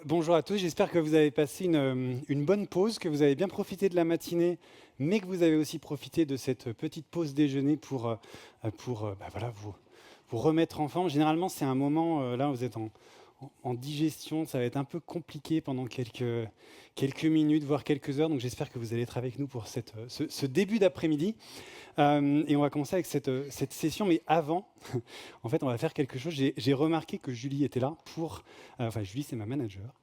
Bonjour à tous, j'espère que vous avez passé une bonne pause, que vous avez bien profité de la matinée, mais que vous avez aussi profité de cette petite pause déjeuner pour voilà, vous remettre en forme. Généralement, c'est un moment, là, vous êtes en digestion, ça va être un peu compliqué pendant quelques minutes, voire quelques heures, donc j'espère que vous allez être avec nous pour ce début d'après-midi. Et on va commencer avec cette session, mais avant, en fait, on va faire quelque chose. J'ai remarqué que Julie était là enfin, Julie, c'est ma manager.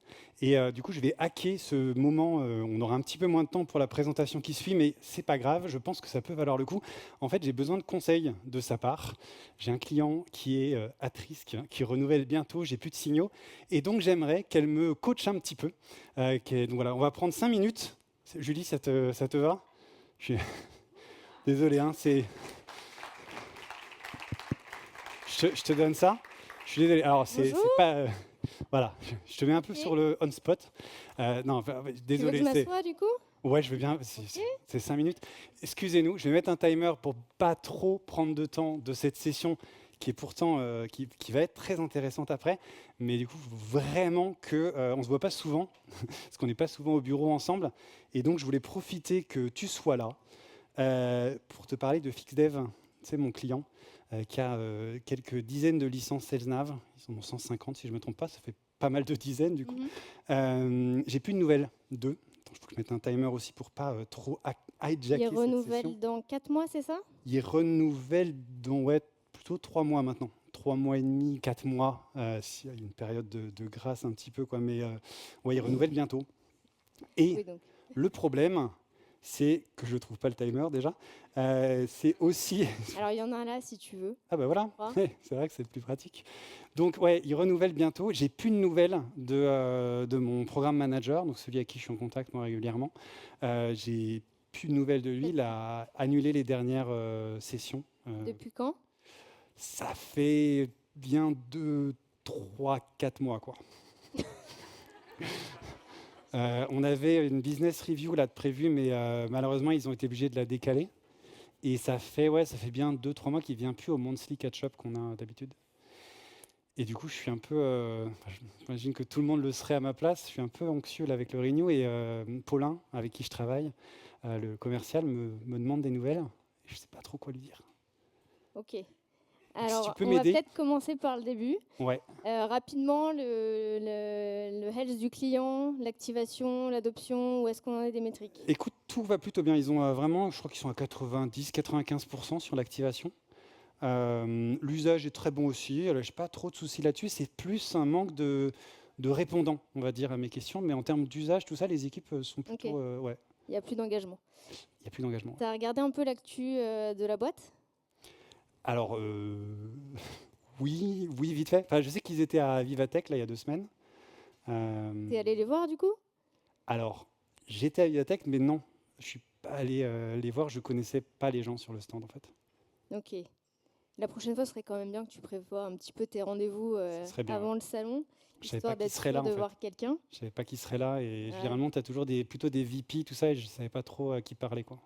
Et du coup, je vais hacker ce moment. On aura un petit peu moins de temps pour la présentation qui suit, mais c'est pas grave. Je pense que ça peut valoir le coup. En fait, j'ai besoin de conseils de sa part. J'ai un client qui est à risque, qui renouvelle bientôt. J'ai plus de signaux. Et donc, j'aimerais qu'elle me coache un petit peu. Donc voilà, on va prendre 5 minutes. Julie, ça te va? Je suis désolé, hein, je te donne ça. Je suis désolé. Alors, c'est Bonjour. pas. Voilà, je te mets un peu sur le on-spot. Non, enfin, Tu veux que désolé. je m'assoie du coup? Ouais, je veux bien. C'est 5 minutes. Excusez-nous, je vais mettre un timer pour pas trop prendre de temps de cette session qui est pourtant qui va être très intéressante après. Mais du coup, vraiment que on se voit pas souvent parce qu'on n'est pas souvent au bureau ensemble. Et donc, je voulais profiter que tu sois là pour te parler de FixDev. C'est mon client qui a quelques dizaines de licences SalesNav. Ils en ont 150 si je ne me trompe pas. Ça fait pas mal de dizaines du coup. J'ai plus de nouvelles d'eux. Il faut que je mette un timer aussi pour pas trop hijacker Il cette session. renouvelle dans 4 mois, c'est ça? Il renouvelle dans plutôt 3 mois maintenant. 3 mois et demi, 4 mois. S'il y a une période de grâce un petit peu, quoi. Mais ouais, il renouvelle bientôt. Et Oui, donc. le problème, c'est que je ne trouve pas le timer déjà. C'est aussi. Alors il y en a un là si tu veux. Ah bah voilà, Crois. c'est vrai que c'est plus pratique. Donc ouais, il renouvelle bientôt. J'ai plus de nouvelles de mon programme manager, donc celui à qui je suis en contact moi régulièrement. J'ai plus de nouvelles de lui. Il a annulé les dernières sessions. Depuis quand? Ça fait bien 2, 3, 4 mois quoi. On avait une business review là de prévue, mais malheureusement ils ont été obligés de la décaler. Et ça fait bien 2-3 mois qu'il ne vient plus au monthly catch-up qu'on a d'habitude. Et du coup, je suis un peu. J'imagine que tout le monde le serait à ma place. Je suis un peu anxieux là, avec le Renew. Et Paulin, avec qui je travaille, le commercial, me demande des nouvelles. Et je ne sais pas trop quoi lui dire. Ok. Donc, si tu Alors peux on va m'aider. peut-être commencer par le début. Ouais. Rapidement, le health du client, l'activation, l'adoption, où est-ce qu'on en est des métriques? Écoute, tout va plutôt bien. Ils ont vraiment, je crois qu'ils sont à 90-95% sur l'activation. L'usage est très bon aussi. Je n'ai pas trop de soucis là-dessus. C'est plus un manque de répondants, on va dire, à mes questions. Mais en termes d'usage, tout ça, les équipes sont plutôt. Ok. Ouais, Il n'y a plus d'engagement. il n'y a plus d'engagement. Tu as regardé un peu l'actu de la boîte? Alors, oui, vite fait. Enfin, je sais qu'ils étaient à Vivatech, là, il y a 2 semaines. T'es allé les voir du coup? Alors, j'étais à Vivatech, mais non, je suis pas allé les voir. Je connaissais pas les gens sur le stand, en fait. Ok. La prochaine fois, ce serait quand même bien que tu prévois un petit peu tes rendez-vous Ce serait bien. avant le salon, Je savais histoire pas qui d'être serait sûr là, en de fait. voir quelqu'un. Je savais pas qui serait là. Et Ouais. généralement, tu as toujours plutôt des VP, tout ça, et je savais pas trop à qui parler, quoi.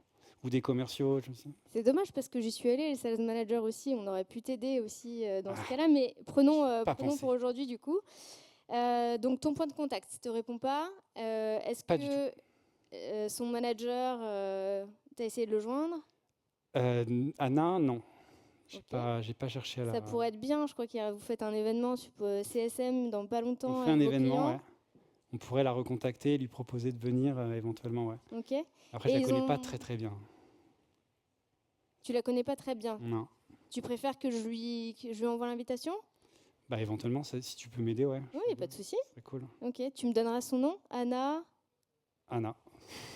Ou des commerciaux, je sais. C'est dommage parce que j'y suis allée, les sales managers aussi, on aurait pu t'aider aussi dans ce cas-là, mais prenons Pas pour pensé. aujourd'hui du coup. Donc ton point de contact, si tu ne réponds pas, est-ce Pas du tout. que son manager, tu as essayé de le joindre? Anna, non. Ok. J'ai pas cherché à la. Ça pourrait être bien, je crois que vous faites un événement sur CSM dans pas On longtemps fait un avec vos événement, ouais. clients. On pourrait la recontacter et lui proposer de venir éventuellement, ouais. Ok. Après, Et je la connais pas très très bien. Tu la connais pas très bien. Non. Tu préfères que je lui envoie l'invitation? Bah éventuellement, si tu peux m'aider, ouais. Oui, pas de souci. C'est cool. Ok, tu me donneras son nom? Anna? Anna.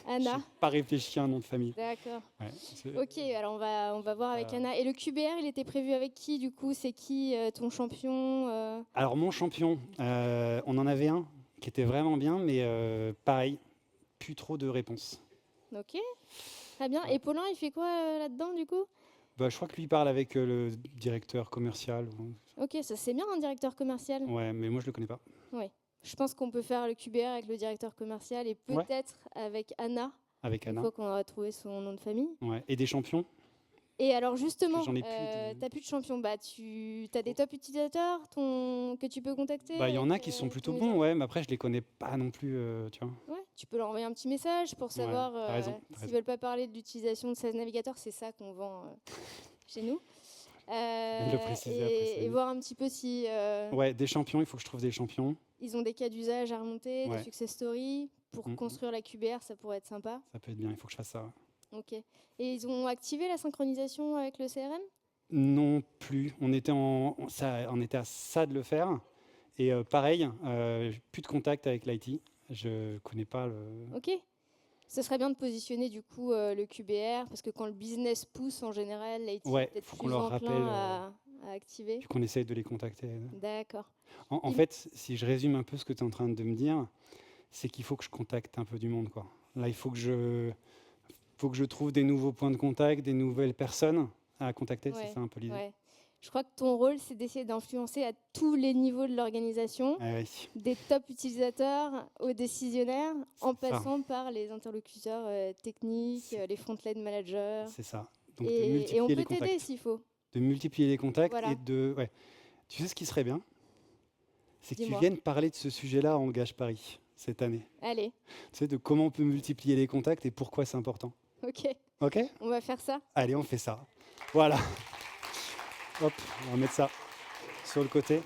Anna. J'ai pas réfléchi à un nom de famille. D'accord. Ouais, Ok, alors on va voir avec Anna. Et le QBR, il était prévu avec qui du coup? C'est qui ton champion? Alors mon champion, on en avait un qui était vraiment bien, mais pareil, plus trop de réponses. Ok, très bien. Et Paulin, il fait quoi là-dedans du coup? Bah, je crois que lui parle avec le directeur commercial. Ok, ça c'est bien un directeur commercial. Ouais, mais moi je le connais pas. Oui. Je pense qu'on peut faire le QBR avec le directeur commercial et peut-être avec Anna, Avec une Anna. fois qu'on aura trouvé son nom de famille. Ouais. Et des champions? Et alors justement, j'en ai tu plus n'as plus de champion. Bah, tu as des top utilisateurs que tu peux contacter Il y en a avec, qui sont plutôt ton bons, exemple. ouais, mais après, je les connais pas non plus, tu vois. Ouais, tu peux leur envoyer un petit message pour Ouais, savoir t'as raison, t'as s'ils raison. veulent pas parler de l'utilisation de 16 navigateurs. C'est ça qu'on vend chez nous. Je viens de le préciser après, c'est Et dit. voir un petit peu si Ouais, des champions, il faut que je trouve des champions. ils ont des cas d'usage à remonter, des Ouais, success stories. Pour construire la QBR, ça pourrait être sympa. ça peut être bien, il faut que je fasse ça. Ouais. Ok. Et ils ont activé la synchronisation avec le CRM? Non plus, on était à ça de le faire. Et pareil, plus de contact avec l'IT. Je connais pas le. Ok. Ce serait bien de positionner du coup le QBR, parce que quand le business pousse en général, l'IT est Ouais, peut-être faut qu'on plus leur enclin rappelle, à activer. puis qu'on essaye de les contacter. D'accord. En Il- fait, si je résume un peu ce que tu es en train de me dire, c'est qu'il faut que je contacte un peu du monde, quoi. Là, il faut que je trouve des nouveaux points de contact, des nouvelles personnes à contacter, c'est Ouais, ça un peu l'idée. ouais. Je crois que ton rôle, c'est d'essayer d'influencer à tous les niveaux de l'organisation, Ah oui, des top utilisateurs aux décisionnaires, en c'est ça. passant par les interlocuteurs techniques, les front-line managers. C'est ça. Donc de Et on multiplier peut les t'aider contacts. s'il faut. De multiplier les contacts Voilà. et de. Ouais. Tu sais ce qui serait bien? C'est que tu Dis-moi. viennes parler de ce sujet-là en Engage Paris cette année. Allez, Tu sais, de comment on peut multiplier les contacts et pourquoi c'est important. ok, Ok? on va faire ça. Allez, on fait ça. Voilà. Hop, on va mettre ça sur le côté.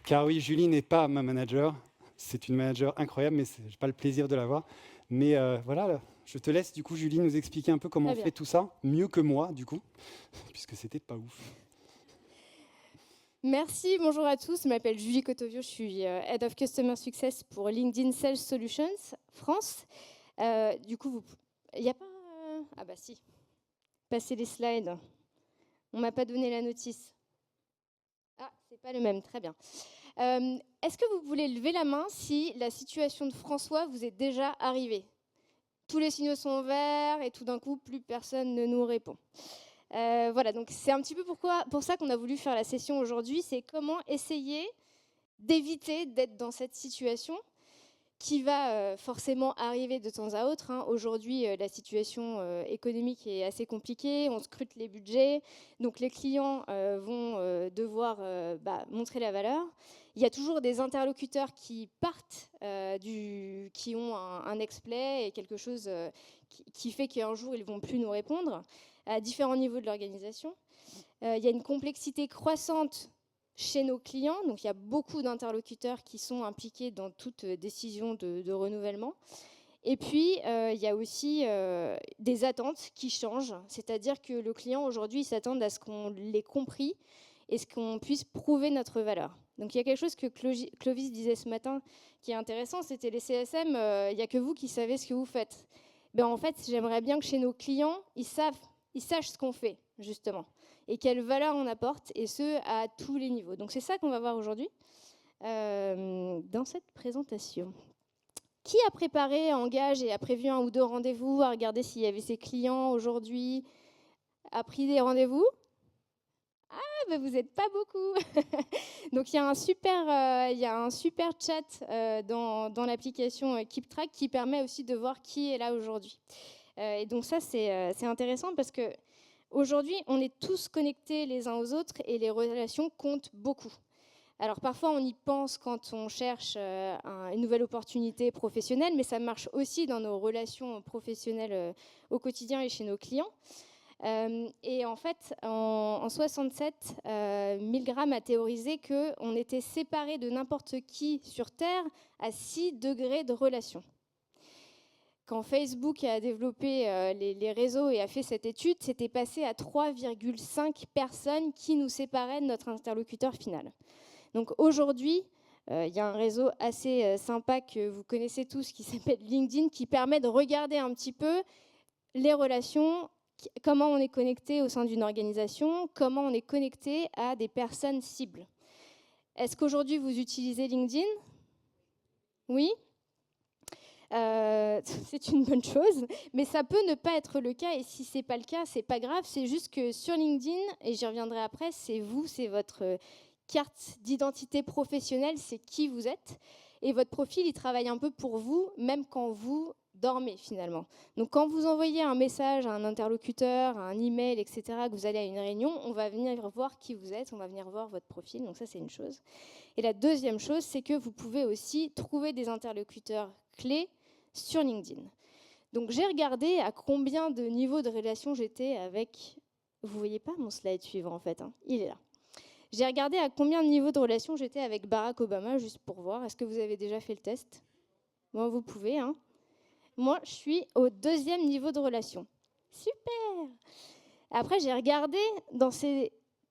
Car oui, Julie n'est pas ma manager. C'est une manager incroyable, mais je n'ai pas le plaisir de la voir. Mais voilà, je te laisse du coup, Julie, nous expliquer un peu comment Très on bien. fait tout ça, mieux que moi, du coup, puisque c'était pas ouf. Merci, bonjour à tous. Je m'appelle Julie Cotovio, je suis Head of Customer Success pour LinkedIn Sales Solutions France. Du coup, il n'y a pas... Ah bah si, passez les slides. On m'a pas donné la notice. Ah, c'est pas le même, très bien. Est-ce que vous voulez lever la main si la situation de François vous est déjà arrivée? Tous les signaux sont verts et tout d'un coup, plus personne ne nous répond. Voilà, donc c'est un petit peu pour ça qu'on a voulu faire la session aujourd'hui, c'est comment essayer d'éviter d'être dans cette situation qui va forcément arriver de temps à autre. Aujourd'hui, la situation économique est assez compliquée, on scrute les budgets, donc les clients vont devoir montrer la valeur. Il y a toujours des interlocuteurs qui partent, qui ont un ex-play et quelque chose qui fait qu'un jour, ils ne vont plus nous répondre à différents niveaux de l'organisation. Il y a une complexité croissante chez nos clients, donc il y a beaucoup d'interlocuteurs qui sont impliqués dans toute décision de renouvellement. Et puis, il y a aussi des attentes qui changent, c'est-à-dire que le client, aujourd'hui, s'attend à ce qu'on l'ait compris et ce qu'on puisse prouver notre valeur. Donc il y a quelque chose que Clovis disait ce matin qui est intéressant, c'était les CSM, il n'y a que vous qui savez ce que vous faites. En fait, j'aimerais bien que chez nos clients, ils sachent ce qu'on fait, justement, et quelle valeur on apporte, et ce, à tous les niveaux. Donc c'est ça qu'on va voir aujourd'hui dans cette présentation. Qui a préparé Engage et a prévu 1 ou 2 rendez-vous, a regardé s'il y avait ses clients aujourd'hui, a pris des rendez-vous? Ah, vous n'êtes pas beaucoup. Donc il y a un super chat dans l'application KeepTrack qui permet aussi de voir qui est là aujourd'hui. Et donc ça, c'est intéressant parce que aujourd'hui, on est tous connectés les uns aux autres et les relations comptent beaucoup. Alors parfois, on y pense quand on cherche une nouvelle opportunité professionnelle, mais ça marche aussi dans nos relations professionnelles au quotidien et chez nos clients. Et en fait, en 67, Milgram a théorisé qu'on était séparés de n'importe qui sur Terre à 6 degrés de relation. Quand Facebook a développé les réseaux et a fait cette étude, c'était passé à 3,5 personnes qui nous séparaient de notre interlocuteur final. Donc aujourd'hui, il y a un réseau assez sympa que vous connaissez tous qui s'appelle LinkedIn, qui permet de regarder un petit peu les relations, comment on est connecté au sein d'une organisation, comment on est connecté à des personnes cibles. Est-ce qu'aujourd'hui, vous utilisez LinkedIn? Oui. C'est une bonne chose, mais ça peut ne pas être le cas, et si ce n'est pas le cas, ce n'est pas grave, c'est juste que sur LinkedIn, et j'y reviendrai après, c'est vous, c'est votre carte d'identité professionnelle, c'est qui vous êtes, et votre profil, il travaille un peu pour vous, même quand vous dormez finalement. Donc quand vous envoyez un message à un interlocuteur, un email, etc., que vous allez à une réunion, on va venir voir qui vous êtes, on va venir voir votre profil, donc ça c'est une chose. Et la deuxième chose, c'est que vous pouvez aussi trouver des interlocuteurs clés sur LinkedIn. Donc j'ai regardé à combien de niveaux de relation j'étais avec... Vous voyez pas mon slide suivant en fait, hein, il est là. J'ai regardé à combien de niveaux de relation j'étais avec Barack Obama, juste pour voir. Est-ce que vous avez déjà fait le test? Bon, vous pouvez, hein. Moi, je suis au 2e niveau de relation. Super! Après, j'ai regardé dans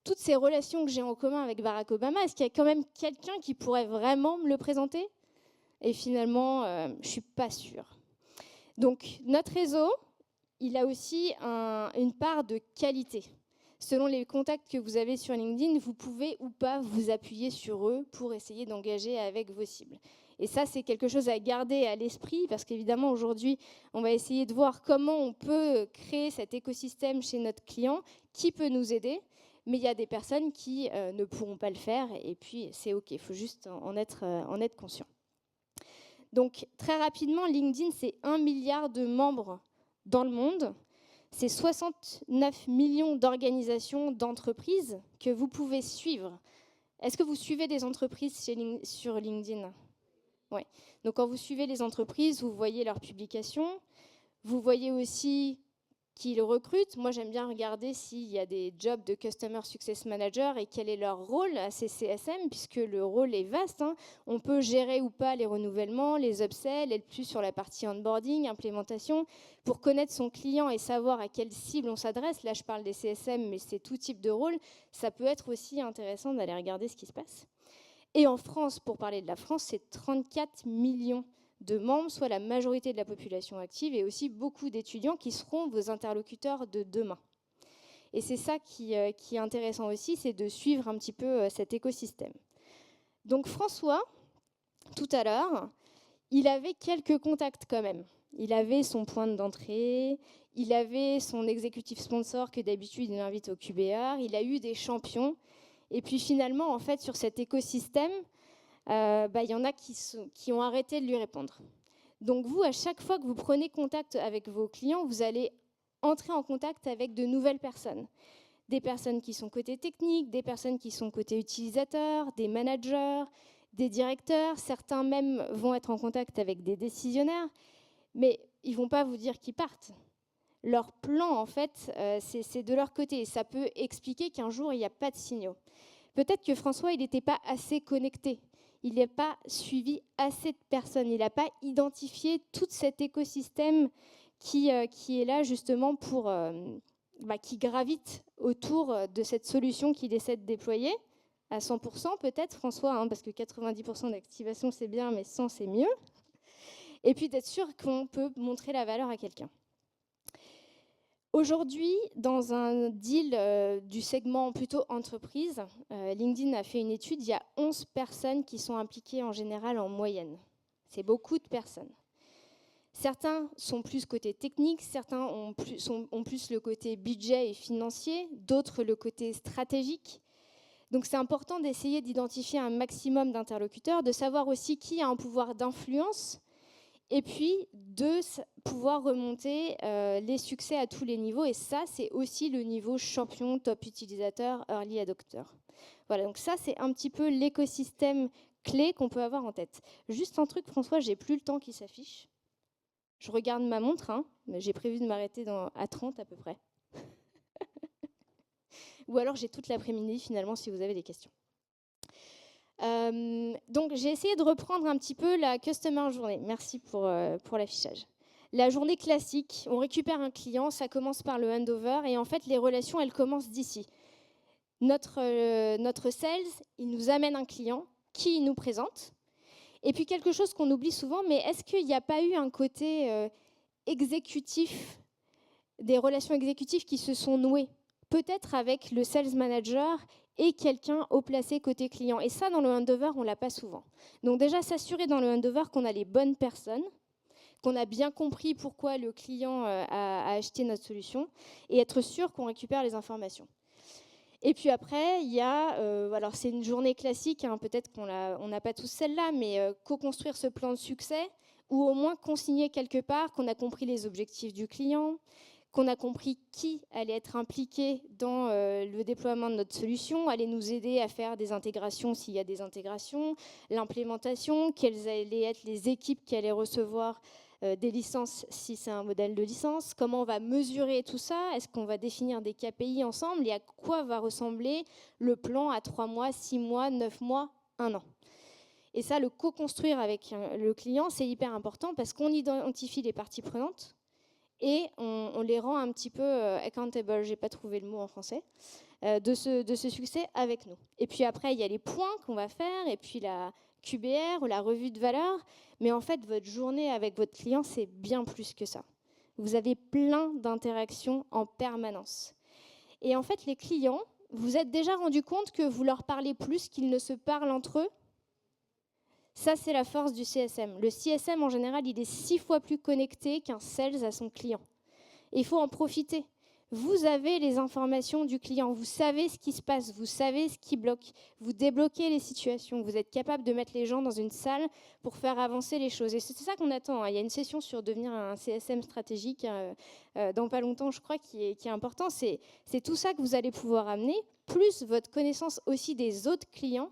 toutes ces relations que j'ai en commun avec Barack Obama, est-ce qu'il y a quand même quelqu'un qui pourrait vraiment me le présenter? Et finalement, je ne suis pas sûre. Donc, notre réseau, il a aussi une part de qualité. Selon les contacts que vous avez sur LinkedIn, vous pouvez ou pas vous appuyer sur eux pour essayer d'engager avec vos cibles. Et ça, c'est quelque chose à garder à l'esprit parce qu'évidemment, aujourd'hui, on va essayer de voir comment on peut créer cet écosystème chez notre client qui peut nous aider. Mais il y a des personnes qui ne pourront pas le faire et puis c'est OK, il faut juste en être conscient. Donc, très rapidement, LinkedIn, c'est 1 milliard de membres dans le monde. C'est 69 millions d'organisations, d'entreprises que vous pouvez suivre. Est-ce que vous suivez des entreprises sur LinkedIn? Oui. Donc, quand vous suivez les entreprises, vous voyez leurs publications. Vous voyez aussi qu'ils recrutent. Moi, j'aime bien regarder s'il y a des jobs de Customer Success Manager et quel est leur rôle à ces CSM, puisque le rôle est vaste, hein. On peut gérer ou pas les renouvellements, les upsells, être plus sur la partie onboarding, implémentation. Pour connaître son client et savoir à quelle cible on s'adresse, là, je parle des CSM, mais c'est tout type de rôle, ça peut être aussi intéressant d'aller regarder ce qui se passe. Et en France, pour parler de la France, c'est 34 millions de membres, soit la majorité de la population active, et aussi beaucoup d'étudiants qui seront vos interlocuteurs de demain. Et c'est ça qui est intéressant aussi, c'est de suivre un petit peu cet écosystème. Donc François, tout à l'heure, il avait quelques contacts quand même. Il avait son point d'entrée, il avait son exécutif sponsor que d'habitude il invite au QBR, il a eu des champions. Et puis finalement, en fait, sur cet écosystème, y en a qui ont arrêté de lui répondre. Donc vous, à chaque fois que vous prenez contact avec vos clients, vous allez entrer en contact avec de nouvelles personnes. Des personnes qui sont côté technique, des personnes qui sont côté utilisateur, des managers, des directeurs. Certains même vont être en contact avec des décisionnaires, mais ils ne vont pas vous dire qu'ils partent. Leur plan, en fait, c'est de leur côté. Et ça peut expliquer qu'un jour, il n'y a pas de signaux. Peut-être que François, il n'était pas assez connecté. Il n'a pas suivi assez de personnes. Il n'a pas identifié tout cet écosystème qui est là justement pour, qui gravite autour de cette solution qu'il essaie de déployer à 100% peut-être, François, hein, parce que 90% d'activation, c'est bien, mais 100, c'est mieux. Et puis d'être sûr qu'on peut montrer la valeur à quelqu'un. Aujourd'hui, dans un deal du segment plutôt entreprise, LinkedIn a fait une étude, il y a 11 personnes qui sont impliquées en général en moyenne. C'est beaucoup de personnes. Certains sont plus côté technique, certains ont plus le côté budget et financier, d'autres le côté stratégique. Donc c'est important d'essayer d'identifier un maximum d'interlocuteurs, de savoir aussi qui a un pouvoir d'influence, et puis de pouvoir remonter les succès à tous les niveaux. Et ça, c'est aussi le niveau champion, top utilisateur, early adopter. Voilà, donc ça, c'est un petit peu l'écosystème clé qu'on peut avoir en tête. Juste un truc, François, j'ai plus le temps qui s'affiche. Je regarde ma montre, hein, mais j'ai prévu de m'arrêter à 30 à peu près. Ou alors j'ai toute l'après-midi, finalement, si vous avez des questions. Donc j'ai essayé de reprendre un petit peu la Customer Journey. Merci pour l'affichage. La journée classique, on récupère un client, ça commence par le handover et en fait les relations elles commencent d'ici. Notre sales, il nous amène un client qui il nous présente. Et puis quelque chose qu'on oublie souvent, mais est-ce qu'il n'y a pas eu un côté exécutif, des relations exécutives qui se sont nouées? Peut-être avec le sales manager et quelqu'un haut placé côté client. Et ça, dans le handover, on ne l'a pas souvent. Donc déjà, s'assurer dans le handover qu'on a les bonnes personnes, qu'on a bien compris pourquoi le client a acheté notre solution, et être sûr qu'on récupère les informations. Et puis après, il y a, alors c'est une journée classique, hein, peut-être qu'on n'a pas tous celle-là, mais co-construire ce plan de succès, ou au moins consigner quelque part qu'on a compris les objectifs du client, qu'on a compris qui allait être impliqué dans le déploiement de notre solution, allait nous aider à faire des intégrations s'il y a des intégrations, l'implémentation, quelles allaient être les équipes qui allaient recevoir des licences si c'est un modèle de licence, comment on va mesurer tout ça, est-ce qu'on va définir des KPI ensemble et à quoi va ressembler le plan à 3 mois, 6 mois, 9 mois, 1 an. Et ça, le co-construire avec le client, c'est hyper important parce qu'on identifie les parties prenantes et on les rend un petit peu accountable, je n'ai pas trouvé le mot en français, de ce succès avec nous. Et puis après, il y a les points qu'on va faire et puis la QBR ou la revue de valeur. Mais en fait, votre journée avec votre client, c'est bien plus que ça. Vous avez plein d'interactions en permanence. Et en fait, les clients, vous êtes déjà rendu compte que vous leur parlez plus qu'ils ne se parlent entre eux. Ça, c'est la force du CSM. Le CSM, en général, il est 6 fois plus connecté qu'un sales à son client. Et il faut en profiter. Vous avez les informations du client, vous savez ce qui se passe, vous savez ce qui bloque, vous débloquez les situations, vous êtes capable de mettre les gens dans une salle pour faire avancer les choses. Et c'est ça qu'on attend. Il y a une session sur devenir un CSM stratégique dans pas longtemps, je crois, qui est important. C'est tout ça que vous allez pouvoir amener, plus votre connaissance aussi des autres clients.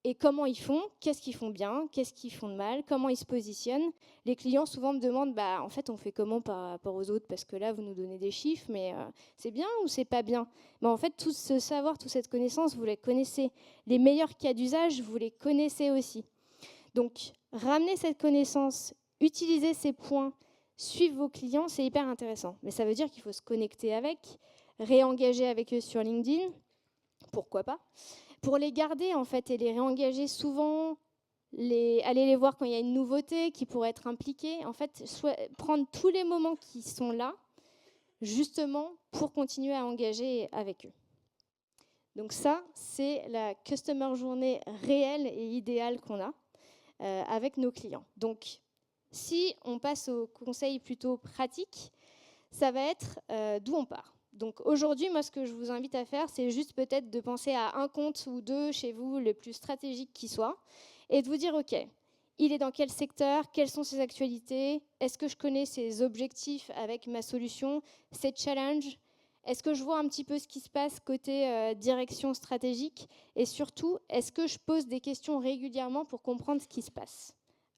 Et comment ils font, qu'est-ce qu'ils font bien, qu'est-ce qu'ils font de mal, comment ils se positionnent. Les clients souvent me demandent, en fait, on fait comment par rapport aux autres, parce que là, vous nous donnez des chiffres, mais c'est bien ou c'est pas bien. En fait, tout ce savoir, toute cette connaissance, vous les connaissez. Les meilleurs cas d'usage, vous les connaissez aussi. Donc, ramener cette connaissance, utiliser ces points, suivre vos clients, c'est hyper intéressant. Mais ça veut dire qu'il faut se connecter avec, réengager avec eux sur LinkedIn, pourquoi pas. Pour les garder en fait et les réengager souvent, aller les voir quand il y a une nouveauté qui pourrait être impliquée, en fait, prendre tous les moments qui sont là, justement pour continuer à engager avec eux. Donc ça, c'est la customer journée réelle et idéale qu'on a avec nos clients. Donc, si on passe au conseil plutôt pratique, ça va être d'où on part. Donc aujourd'hui, moi, ce que je vous invite à faire, c'est juste peut-être de penser à un compte ou deux chez vous, le plus stratégique qui soit, et de vous dire, OK, il est dans quel secteur, quelles sont ses actualités, est-ce que je connais ses objectifs avec ma solution, ses challenges, est-ce que je vois un petit peu ce qui se passe côté direction stratégique, et surtout, est-ce que je pose des questions régulièrement pour comprendre ce qui se passe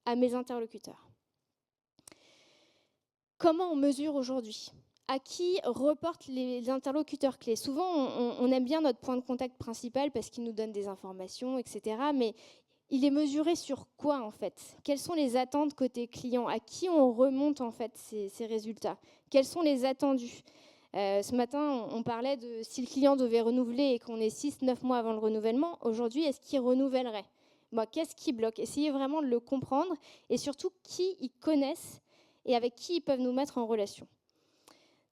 à mes interlocuteurs. Comment on mesure aujourd'hui ? À qui reportent les interlocuteurs clés ? Souvent, on aime bien notre point de contact principal parce qu'il nous donne des informations, etc. Mais il est mesuré sur quoi, en fait ? Quelles sont les attentes côté client ? À qui on remonte, en fait, ces résultats ? Quels sont les attendus ? Ce matin, on parlait de si le client devait renouveler et qu'on est 6-9 mois avant le renouvellement, aujourd'hui, est-ce qu'il renouvellerait ? Qu'est-ce qui bloque ? Essayez vraiment de le comprendre et surtout qui ils connaissent et avec qui ils peuvent nous mettre en relation.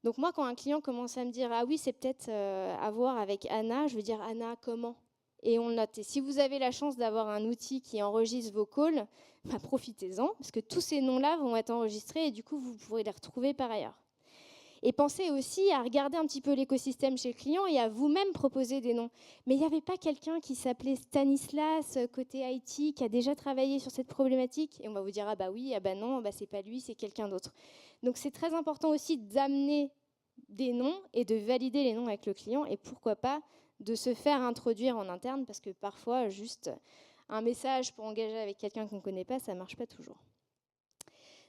Donc moi, quand un client commence à me dire « Ah oui, c'est peut-être à voir avec Anna », je veux dire « Anna, comment ?» Et on le note. Et si vous avez la chance d'avoir un outil qui enregistre vos calls, profitez-en, parce que tous ces noms-là vont être enregistrés et du coup, vous pourrez les retrouver par ailleurs. Et pensez aussi à regarder un petit peu l'écosystème chez le client et à vous-même proposer des noms. Mais il n'y avait pas quelqu'un qui s'appelait Stanislas, côté IT, qui a déjà travaillé sur cette problématique ? Et on va vous dire « Ah bah oui, ah bah non, bah c'est pas lui, c'est quelqu'un d'autre ». Donc c'est très important aussi d'amener des noms et de valider les noms avec le client et pourquoi pas de se faire introduire en interne parce que parfois juste un message pour engager avec quelqu'un qu'on ne connaît pas, ça ne marche pas toujours.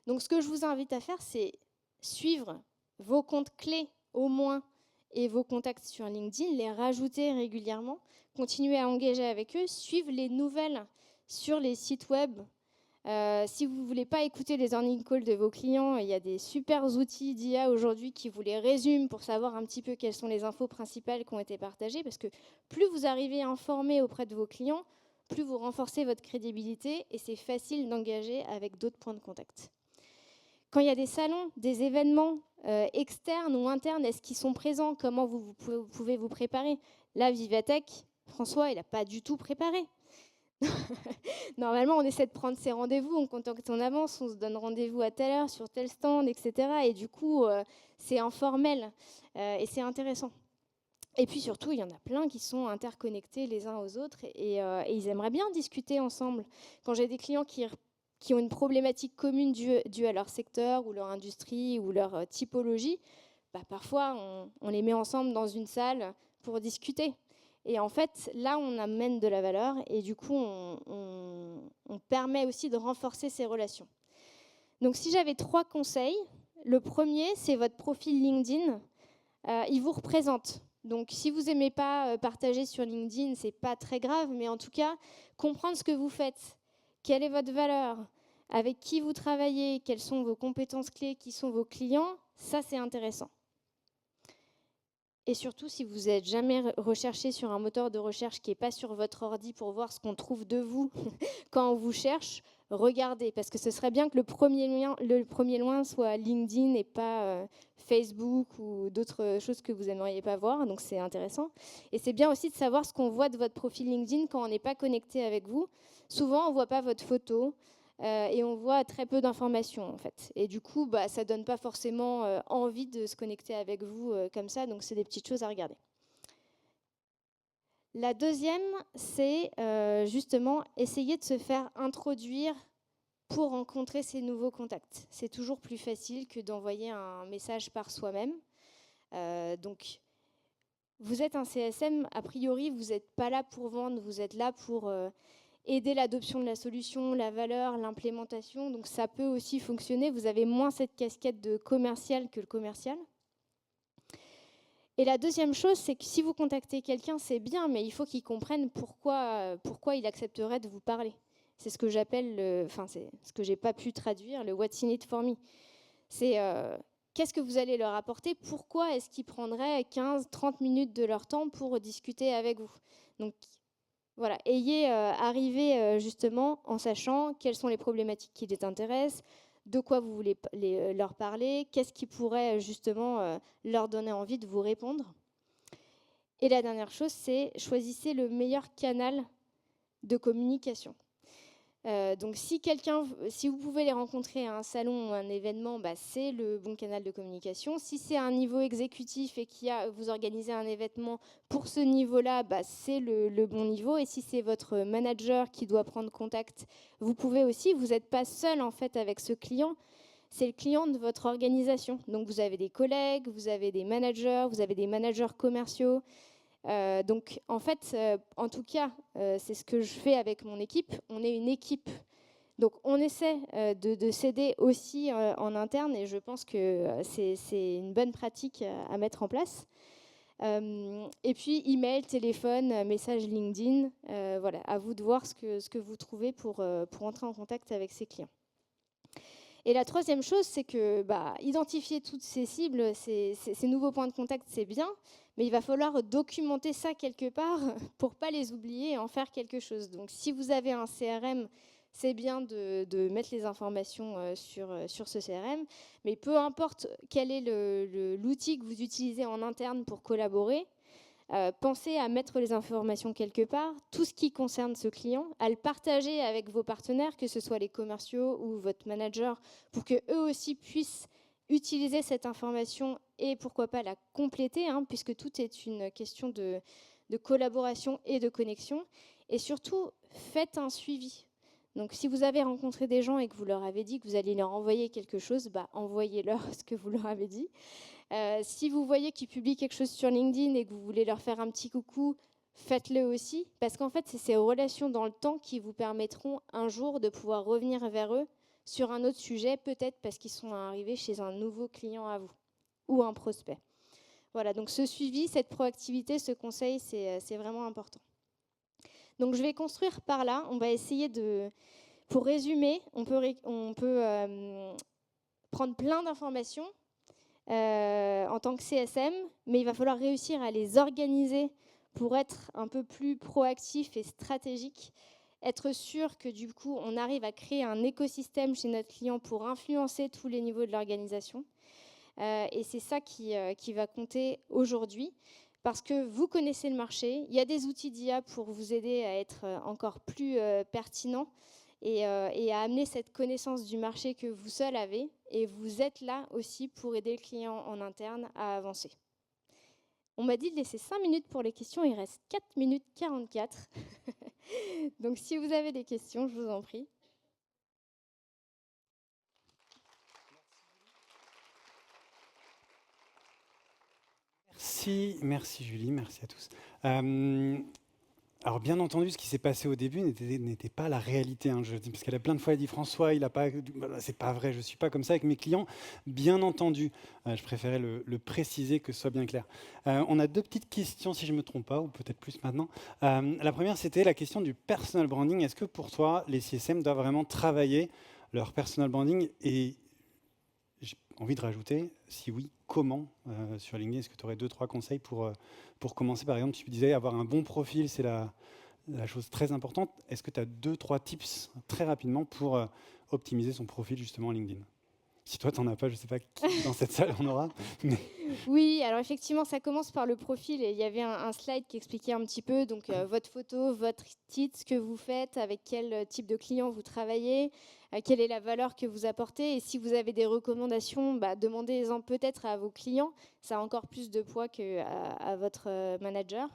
Donc ce que je vous invite à faire, c'est suivre vos comptes clés au moins et vos contacts sur LinkedIn, les rajouter régulièrement, continuer à engager avec eux, suivre les nouvelles sur les sites web. Si vous ne voulez pas écouter les earnings calls de vos clients, il y a des super outils d'IA aujourd'hui qui vous les résument pour savoir un petit peu quelles sont les infos principales qui ont été partagées, parce que plus vous arrivez à informer auprès de vos clients, plus vous renforcez votre crédibilité et c'est facile d'engager avec d'autres points de contact. Quand il y a des salons, des événements externes ou internes, est-ce qu'ils sont présents ? Comment vous pouvez vous préparer ? Là, Vivatech, François, il n'a pas du tout préparé. Normalement, on essaie de prendre ses rendez-vous, on contacte en avance, on se donne rendez-vous à telle heure sur tel stand, etc. Et du coup, c'est informel et c'est intéressant. Et puis surtout, il y en a plein qui sont interconnectés les uns aux autres et ils aimeraient bien discuter ensemble. Quand j'ai des clients qui qui ont une problématique commune due à leur secteur ou leur industrie ou leur typologie, parfois on les met ensemble dans une salle pour discuter. Et en fait, là, on amène de la valeur et du coup, on permet aussi de renforcer ces relations. Donc, si j'avais 3 conseils, le premier, c'est votre profil LinkedIn. Il vous représente. Donc, si vous n'aimez pas partager sur LinkedIn, ce n'est pas très grave, mais en tout cas, comprendre ce que vous faites, quelle est votre valeur, avec qui vous travaillez, quelles sont vos compétences clés, qui sont vos clients, ça, c'est intéressant. Et surtout, si vous n'êtes jamais recherché sur un moteur de recherche qui n'est pas sur votre ordi pour voir ce qu'on trouve de vous quand on vous cherche, regardez, parce que ce serait bien que le premier lien soit LinkedIn et pas Facebook ou d'autres choses que vous n'aimeriez pas voir, donc c'est intéressant. Et c'est bien aussi de savoir ce qu'on voit de votre profil LinkedIn quand on n'est pas connecté avec vous. Souvent, on ne voit pas votre photo et on voit très peu d'informations en fait. Et du coup, ça ne donne pas forcément envie de se connecter avec vous comme ça, donc c'est des petites choses à regarder. La deuxième, c'est justement essayer de se faire introduire pour rencontrer ces nouveaux contacts. C'est toujours plus facile que d'envoyer un message par soi-même. Donc, vous êtes un CSM, a priori, vous n'êtes pas là pour vendre, vous êtes là pour aider l'adoption de la solution, la valeur, l'implémentation. Donc, ça peut aussi fonctionner. Vous avez moins cette casquette de commercial que le commercial. Et la deuxième chose, c'est que si vous contactez quelqu'un, c'est bien, mais il faut qu'il comprenne pourquoi il accepterait de vous parler. C'est ce que j'appelle, c'est ce que j'ai pas pu traduire, le what's in it for me. C'est qu'est-ce que vous allez leur apporter, pourquoi est-ce qu'ils prendraient 15-30 minutes de leur temps pour discuter avec vous. Donc voilà, arrivez justement en sachant quelles sont les problématiques qui les intéressent, de quoi vous voulez leur parler, qu'est-ce qui pourrait justement leur donner envie de vous répondre. Et la dernière chose, c'est choisissez le meilleur canal de communication. Donc si vous pouvez les rencontrer à un salon ou un événement, c'est le bon canal de communication. Si c'est un niveau exécutif et vous organisez un événement pour ce niveau-là, c'est le bon niveau. Et si c'est votre manager qui doit prendre contact, vous pouvez aussi. Vous n'êtes pas seul en fait avec ce client. C'est le client de votre organisation. Donc vous avez des collègues, vous avez des managers, vous avez des managers commerciaux. Donc, en fait, en tout cas, c'est ce que je fais avec mon équipe. On est une équipe. Donc, on essaie de s'aider aussi en interne et je pense que c'est une bonne pratique à mettre en place. Et puis, email, téléphone, message LinkedIn. Voilà, à vous de voir ce que vous trouvez pour entrer en contact avec ces clients. Et la troisième chose, c'est que identifier toutes ces cibles, ces nouveaux points de contact, c'est bien, mais il va falloir documenter ça quelque part pour ne pas les oublier et en faire quelque chose. Donc, si vous avez un CRM, c'est bien de mettre les informations sur ce CRM, mais peu importe quel est l'outil que vous utilisez en interne pour collaborer, pensez à mettre les informations quelque part, tout ce qui concerne ce client, à le partager avec vos partenaires, que ce soit les commerciaux ou votre manager, pour qu'eux aussi puissent utiliser cette information et pourquoi pas la compléter, puisque tout est une question de collaboration et de connexion. Et surtout, faites un suivi. Donc, si vous avez rencontré des gens et que vous leur avez dit que vous alliez leur envoyer quelque chose, envoyez-leur ce que vous leur avez dit. Si vous voyez qu'ils publient quelque chose sur LinkedIn et que vous voulez leur faire un petit coucou, faites-le aussi, parce qu'en fait, c'est ces relations dans le temps qui vous permettront un jour de pouvoir revenir vers eux sur un autre sujet, peut-être parce qu'ils sont arrivés chez un nouveau client à vous ou un prospect. Voilà, donc ce suivi, cette proactivité, ce conseil, c'est vraiment important. Donc je vais construire par là, on va essayer pour résumer, on peut prendre plein d'informations en tant que CSM, mais il va falloir réussir à les organiser pour être un peu plus proactif et stratégique, être sûr que du coup, on arrive à créer un écosystème chez notre client pour influencer tous les niveaux de l'organisation. Et c'est ça qui va compter aujourd'hui, parce que vous connaissez le marché, il y a des outils d'IA pour vous aider à être encore plus pertinent et à amener cette connaissance du marché que vous seul avez. Et vous êtes là aussi pour aider le client en interne à avancer. On m'a dit de laisser 5 minutes pour les questions, il reste 4 minutes 44. Donc si vous avez des questions, je vous en prie. Merci Julie, merci à tous. Alors bien entendu, ce qui s'est passé au début n'était pas la réalité. Hein, je dis, parce qu'elle a plein de fois dit François, il a pas, c'est pas vrai, je suis pas comme ça avec mes clients. Bien entendu, je préférais le préciser que ce soit bien clair. On a 2 petites questions, si je me trompe pas, ou peut-être plus maintenant. La première, c'était la question du personal branding. Est-ce que pour toi, les CSM doivent vraiment travailler leur personal branding? Et j'ai envie de rajouter, si oui, comment sur LinkedIn? Est-ce que tu aurais 2-3 conseils pour commencer? Par exemple, tu disais avoir un bon profil, c'est la chose très importante. Est-ce que tu as 2-3 tips très rapidement pour optimiser son profil justement LinkedIn? Si toi, tu n'en as pas, je ne sais pas qui dans cette salle en aura. Mais... Oui, alors effectivement, ça commence par le profil. Et il y avait un slide qui expliquait un petit peu donc, votre photo, votre titre, ce que vous faites, avec quel type de client vous travaillez, quelle est la valeur que vous apportez. Et si vous avez des recommandations, demandez-en peut-être à vos clients. Ça a encore plus de poids qu'à votre manager.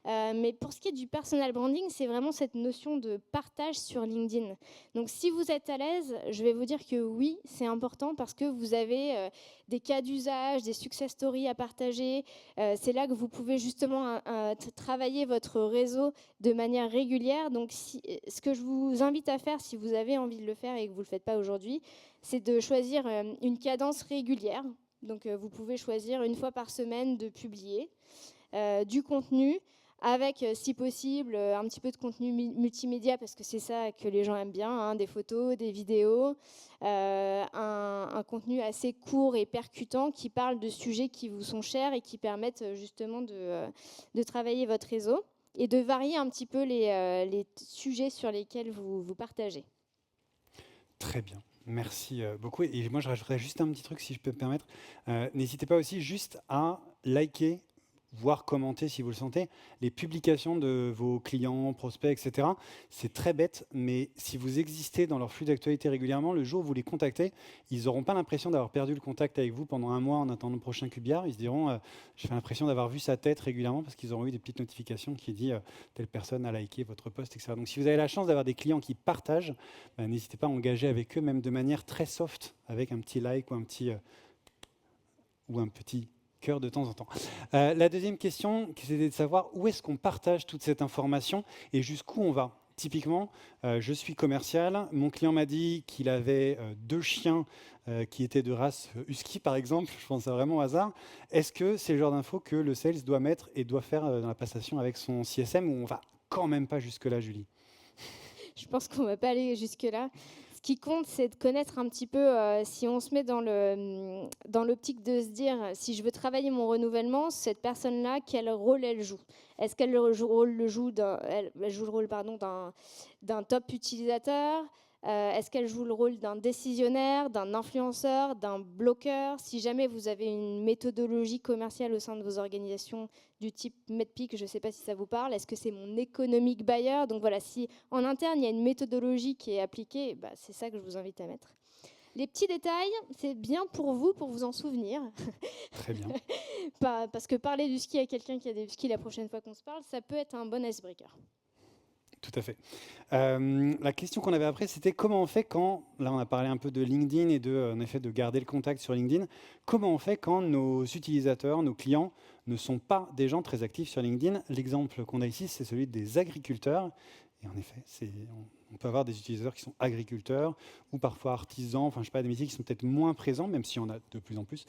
Mais pour ce qui est du personal branding, c'est vraiment cette notion de partage sur LinkedIn. Donc si vous êtes à l'aise, je vais vous dire que oui, c'est important parce que vous avez des cas d'usage, des success stories à partager. C'est là que vous pouvez justement travailler votre réseau de manière régulière. Donc ce que je vous invite à faire, si vous avez envie de le faire et que vous ne le faites pas aujourd'hui, c'est de choisir une cadence régulière. Donc vous pouvez choisir 1 fois par semaine de publier du contenu, avec, si possible, un petit peu de contenu multimédia, parce que c'est ça que les gens aiment bien, hein, des photos, des vidéos, un contenu assez court et percutant qui parle de sujets qui vous sont chers et qui permettent justement de travailler votre réseau et de varier un petit peu les sujets sur lesquels vous partagez. Très bien. Merci beaucoup. Et moi, je rajouterais juste un petit truc, si je peux me permettre. N'hésitez pas aussi juste à liker, voire commenter si vous le sentez, les publications de vos clients, prospects, etc. C'est très bête, mais si vous existez dans leur flux d'actualité régulièrement, le jour où vous les contactez, ils n'auront pas l'impression d'avoir perdu le contact avec vous pendant 1 mois en attendant le prochain QBR. Ils se diront, j'ai l'impression d'avoir vu sa tête régulièrement parce qu'ils auront eu des petites notifications qui disent telle personne a liké votre post, etc. Donc si vous avez la chance d'avoir des clients qui partagent, n'hésitez pas à engager avec eux, même de manière très soft, avec un petit like ou un petit cœur de temps en temps. La deuxième question, c'était de savoir où est-ce qu'on partage toute cette information et jusqu'où on va. Typiquement, je suis commercial, mon client m'a dit qu'il avait 2 chiens qui étaient de race husky, par exemple, je pense à vraiment au hasard. Est-ce que c'est le genre d'info que le sales doit mettre et doit faire dans la passation avec son CSM, ou on va quand même pas jusque-là, Julie? Je pense qu'on ne va pas aller jusque-là. Ce qui compte, c'est de connaître un petit peu, si on se met dans l'optique de se dire, si je veux travailler mon renouvellement, cette personne-là, quel rôle elle joue? Est-ce qu'elle joue le rôle d'un top utilisateur? Est-ce qu'elle joue le rôle d'un décisionnaire, d'un influenceur, d'un bloqueur? Si jamais vous avez une méthodologie commerciale au sein de vos organisations du type MedPeak, je ne sais pas si ça vous parle, est-ce que c'est mon economic buyer? Donc voilà, si en interne il y a une méthodologie qui est appliquée, c'est ça que je vous invite à mettre. Les petits détails, c'est bien pour vous en souvenir. Très bien. Parce que parler du ski à quelqu'un qui a des skis la prochaine fois qu'on se parle, ça peut être un bon icebreaker. Tout à fait. La question qu'on avait après, c'était comment on fait quand, là on a parlé un peu de LinkedIn et en effet de garder le contact sur LinkedIn, comment on fait quand nos utilisateurs, nos clients ne sont pas des gens très actifs sur LinkedIn? L'exemple qu'on a ici, c'est celui des agriculteurs. Et en effet, on peut avoir des utilisateurs qui sont agriculteurs ou parfois artisans, enfin je sais pas, des métiers qui sont peut-être moins présents, même si on a de plus en plus.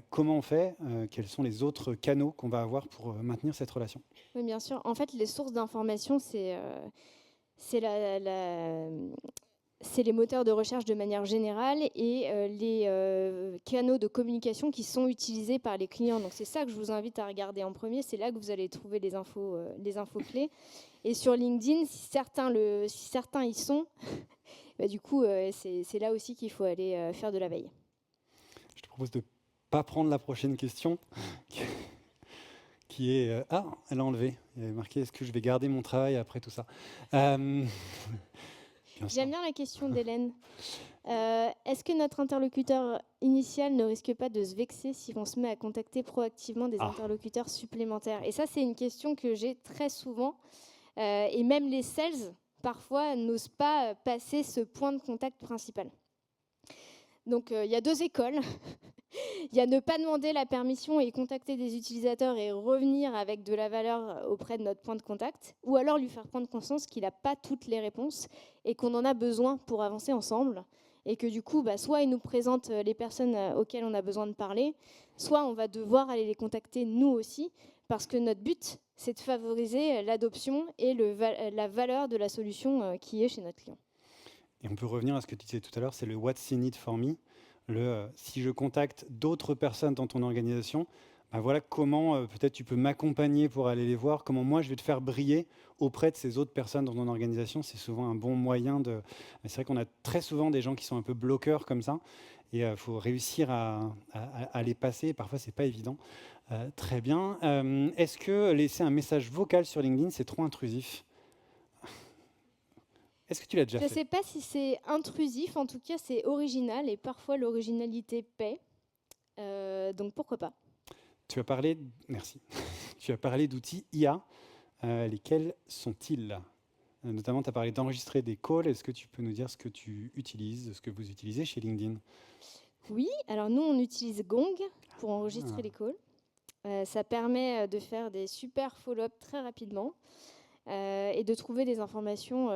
Comment on fait? Quels sont les autres canaux qu'on va avoir pour maintenir cette relation? Oui, bien sûr. En fait, les sources d'information, c'est les moteurs de recherche de manière générale et les canaux de communication qui sont utilisés par les clients. Donc c'est ça que je vous invite à regarder en premier. C'est là que vous allez trouver les infos clés. Et sur LinkedIn, si certains y sont, du coup, c'est là aussi qu'il faut aller faire de la veille. Je te propose de ne pas prendre la prochaine question, qui est... ah, elle a enlevé. Il y avait marqué, est-ce que je vais garder mon travail après tout ça? J'aime bien la question d'Hélène. Est-ce que notre interlocuteur initial ne risque pas de se vexer si on se met à contacter proactivement des interlocuteurs supplémentaires? Et ça, c'est une question que j'ai très souvent. Et même les sales, parfois, n'osent pas passer ce point de contact principal. Donc, il y a 2 écoles. Il y a ne pas demander la permission et contacter des utilisateurs et revenir avec de la valeur auprès de notre point de contact, ou alors lui faire prendre conscience qu'il n'a pas toutes les réponses et qu'on en a besoin pour avancer ensemble, et que du coup, soit il nous présente les personnes auxquelles on a besoin de parler, soit on va devoir aller les contacter nous aussi, parce que notre but, c'est de favoriser l'adoption et la valeur de la solution qui est chez notre client. Et on peut revenir à ce que tu disais tout à l'heure, c'est le what's in it for me. Si je contacte d'autres personnes dans ton organisation, voilà comment peut-être tu peux m'accompagner pour aller les voir, comment moi je vais te faire briller auprès de ces autres personnes dans ton organisation. C'est souvent un bon moyen de... C'est vrai qu'on a très souvent des gens qui sont un peu bloqueurs comme ça, et il faut réussir à les passer. Parfois, c'est pas évident. Très bien. Est-ce que laisser un message vocal sur LinkedIn, c'est trop intrusif ? Est-ce que tu l'as déjà fait ? Je ne sais pas si c'est intrusif, en tout cas c'est original et parfois l'originalité paie. Donc pourquoi pas ? Tu as parlé, merci. Tu as parlé d'outils IA. Lesquels sont-ils ? Notamment, tu as parlé d'enregistrer des calls. Est-ce que tu peux nous dire ce que tu utilises, ce que vous utilisez chez LinkedIn ? Oui, alors nous on utilise Gong pour enregistrer les calls. Ça permet de faire des super follow-up très rapidement. Et de trouver des informations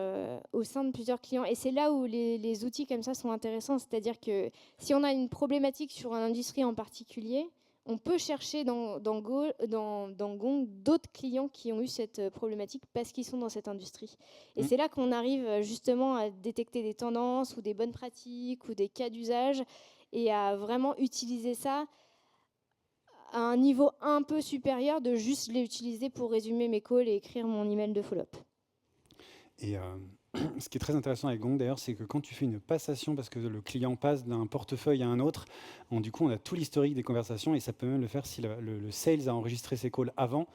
au sein de plusieurs clients. Et c'est là où les outils comme ça sont intéressants. C'est-à-dire que si on a une problématique sur une industrie en particulier, on peut chercher dans Gong d'autres clients qui ont eu cette problématique parce qu'ils sont dans cette industrie. Et c'est là qu'on arrive justement à détecter des tendances ou des bonnes pratiques ou des cas d'usage et à vraiment utiliser ça à un niveau un peu supérieur de juste les utiliser pour résumer mes calls et écrire mon email de follow-up. Et ce qui est très intéressant avec Gong d'ailleurs, c'est que quand tu fais une passation, parce que le client passe d'un portefeuille à un autre, du coup on a tout l'historique des conversations et ça peut même le faire si le sales a enregistré ses calls avant.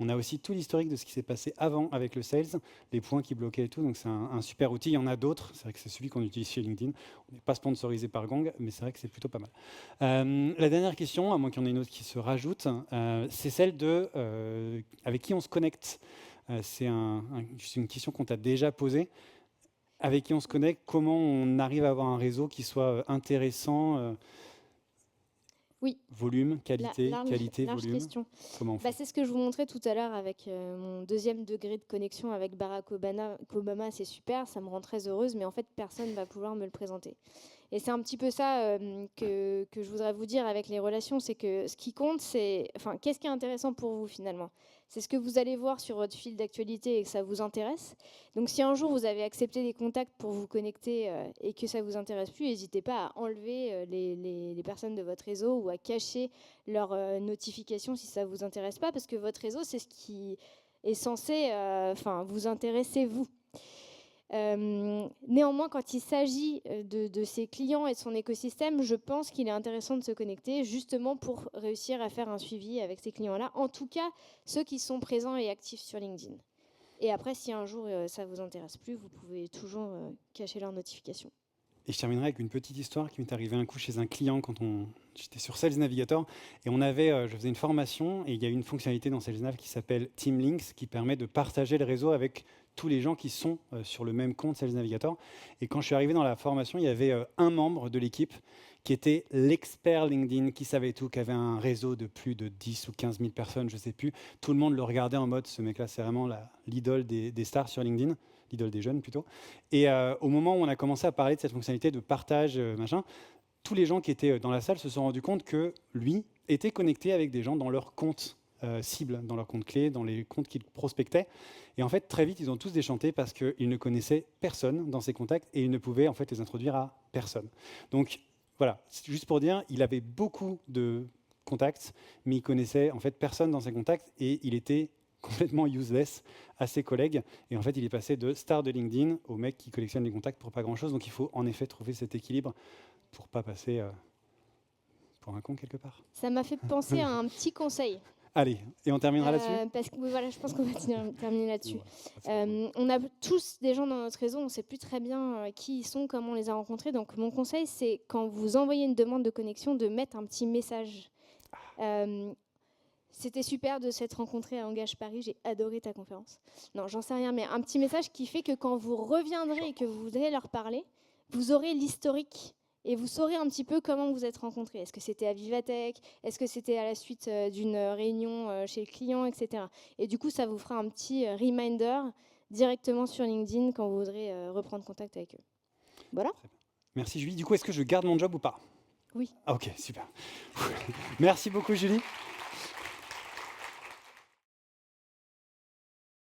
On a aussi tout l'historique de ce qui s'est passé avant avec le sales, les points qui bloquaient et tout, donc c'est un super outil. Il y en a d'autres, c'est vrai que c'est celui qu'on utilise chez LinkedIn. On n'est pas sponsorisé par Gong, mais c'est vrai que c'est plutôt pas mal. La dernière question, à moins qu'il y en ait une autre qui se rajoute, c'est celle de avec qui on se connecte. C'est une question qu'on t'a déjà posée. Avec qui on se connecte, comment on arrive à avoir un réseau qui soit intéressant, oui. Volume, qualité, large volume. Question. Comment on fait ? C'est ce que je vous montrais tout à l'heure avec mon deuxième degré de connexion avec Barack Obama. C'est super, ça me rend très heureuse, mais en fait, personne ne va pouvoir me le présenter. Et c'est un petit peu ça que je voudrais vous dire avec les relations, c'est que ce qui compte, c'est... Enfin, qu'est-ce qui est intéressant pour vous, finalement ? C'est ce que vous allez voir sur votre fil d'actualité et que ça vous intéresse. Donc, si un jour, vous avez accepté des contacts pour vous connecter et que ça ne vous intéresse plus, n'hésitez pas à enlever les personnes de votre réseau ou à cacher leurs notifications si ça ne vous intéresse pas, parce que votre réseau, c'est ce qui est censé vous intéresser, vous. Néanmoins, quand il s'agit de ses clients et de son écosystème, je pense qu'il est intéressant de se connecter justement pour réussir à faire un suivi avec ces clients-là. En tout cas, ceux qui sont présents et actifs sur LinkedIn. Et après, si un jour ça ne vous intéresse plus, vous pouvez toujours cacher leurs notifications. Et je terminerai avec une petite histoire qui m'est arrivée un coup chez un client quand j'étais sur Sales Navigator. Et je faisais une formation et il y a une fonctionnalité dans Sales Nav qui s'appelle Team Links qui permet de partager le réseau avec tous les gens qui sont sur le même compte Sales Navigator. Et quand je suis arrivé dans la formation, il y avait un membre de l'équipe qui était l'expert LinkedIn, qui savait tout, qui avait un réseau de plus de 10 ou 15 000 personnes, je ne sais plus. Tout le monde le regardait en mode, ce mec-là, c'est vraiment l'idole des stars sur LinkedIn, l'idole des jeunes plutôt. Et au moment où on a commencé à parler de cette fonctionnalité de partage, tous les gens qui étaient dans la salle se sont rendus compte que lui était connecté avec des gens dans leur compte cible, dans leur compte clé, dans les comptes qu'ils prospectaient. Et en fait, très vite, ils ont tous déchanté parce qu'ils ne connaissaient personne dans ces contacts et ils ne pouvaient en fait les introduire à personne. Donc voilà, juste pour dire, il avait beaucoup de contacts, mais il connaissait en fait personne dans ses contacts et il était complètement useless à ses collègues. Et en fait, il est passé de star de LinkedIn au mec qui collectionne les contacts pour pas grand-chose. Donc il faut en effet trouver cet équilibre pour pas passer pour un con quelque part. Ça m'a fait penser à un petit conseil. Allez, et on terminera là-dessus ? Parce que voilà, je pense qu'on va terminer là-dessus. On a tous des gens dans notre réseau, on ne sait plus très bien qui ils sont, comment on les a rencontrés. Donc mon conseil, c'est quand vous envoyez une demande de connexion, de mettre un petit message. C'était super de s'être rencontrés à Engage Paris, j'ai adoré ta conférence. Non, j'en sais rien, mais un petit message qui fait que quand vous reviendrez et que vous allez leur parler, vous aurez l'historique Et vous saurez un petit peu comment vous vous êtes rencontrés. Est-ce que c'était à Vivatech? Est-ce que c'était à la suite d'une réunion chez le client, etc. Et du coup, ça vous fera un petit reminder directement sur LinkedIn quand vous voudrez reprendre contact avec eux. Voilà. Merci Julie. Du coup, est-ce que je garde mon job ou pas? Oui. Ah, ok, super. Merci beaucoup Julie.